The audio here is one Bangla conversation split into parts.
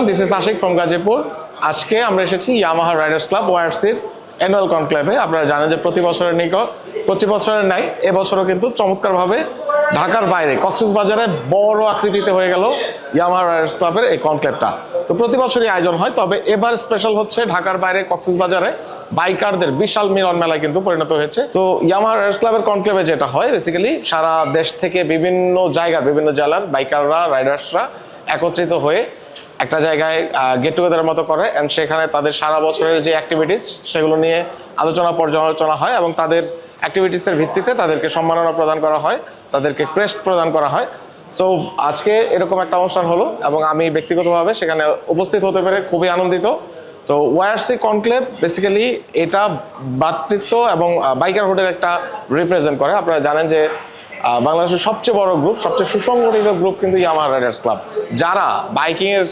This is Ashik from Gazipur. আজকে আমরা এসেছি ইয়ামাহা রাইডার্স ক্লাব ওয়াইআরসির অ্যানুয়াল কনক্লেভে। আপনারা জানেন যে প্রতি বছরের ন্যায় এবছরও কিন্তু চমৎকারভাবে ঢাকার বাইরে কক্সবাজারে বড় আকৃতিতে হয়ে গেল ইয়ামাহা রাইডার্স ক্লাবের এই কনক্লেভটা। তো প্রতি বছরই আয়োজন হয়, তবে এবার স্পেশাল হচ্ছে ঢাকার বাইরে কক্সবাজারে বাইকারদের বিশাল মিলন মেলায় কিন্তু পরিণত হয়েছে। তো ইয়ামাহা রাইডার্স ক্লাবের কনক্লেভে যেটা হয়, বেসিক্যালি সারা দেশ থেকে বিভিন্ন জায়গার বিভিন্ন জেলার বাইকাররা রাইডার্সরা একত্রিত হয়ে একটা জায়গায় গেট টুগেদারের মতো করে, অ্যান্ড সেখানে তাদের সারা বছরের যে অ্যাক্টিভিটিস সেগুলো নিয়ে আলোচনা পর্যালোচনা হয় এবং তাদের অ্যাক্টিভিটিসের ভিত্তিতে তাদেরকে সম্মাননা প্রদান করা হয়, তাদেরকে ক্রেস্ট প্রদান করা হয়। সো আজকে এরকম একটা অনুষ্ঠান হলো এবং আমি ব্যক্তিগতভাবে সেখানে উপস্থিত হতে পেরে খুবই আনন্দিত। তো ওয়াইআরসি কনক্লেভ বেসিক্যালি এটা ভ্রাতৃত্ব এবং বাইকারহুডের একটা রিপ্রেজেন্ট করে। আপনারা জানেন যে বাংলাদেশের সবচেয়ে বড় গ্রুপ, সবচেয়ে সুসংগঠিত গ্রুপ কিন্তু ইয়ামাহা রাইডার্স ক্লাব, যারা বাইকিংয়ের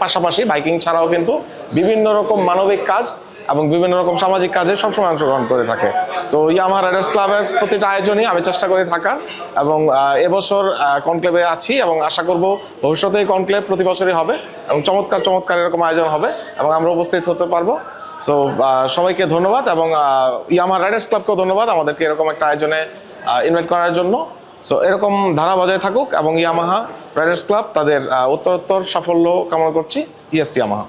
পাশাপাশি বাইকিং ছাড়াও কিন্তু বিভিন্ন রকম মানবিক কাজ এবং বিভিন্ন রকম সামাজিক কাজে সবসময় অংশগ্রহণ করে থাকে। তো ইয়ামাহা রাইডার্স ক্লাবের প্রতিটা আয়োজনই আমি চেষ্টা করে থাকার এবং এবছর কনক্লেভে আছি এবং আশা করব ভবিষ্যতে এই কনক্লেভ প্রতি বছরই হবে এবং চমৎকার এরকম আয়োজন হবে এবং আমরা উপস্থিত হতে পারবো। সো সবাইকে ধন্যবাদ এবং ইয়ামাহা রাইডার্স ক্লাবকেও ধন্যবাদ আমাদেরকে এরকম একটা আয়োজনে ইনভাইট করার জন্য। সো এরকম ধারা বজায় থাকুক এবং ইয়ামাহা রাইডার্স ক্লাব তাদের উত্তরোত্তর সাফল্য কামনা করছি। Yes Yamaha.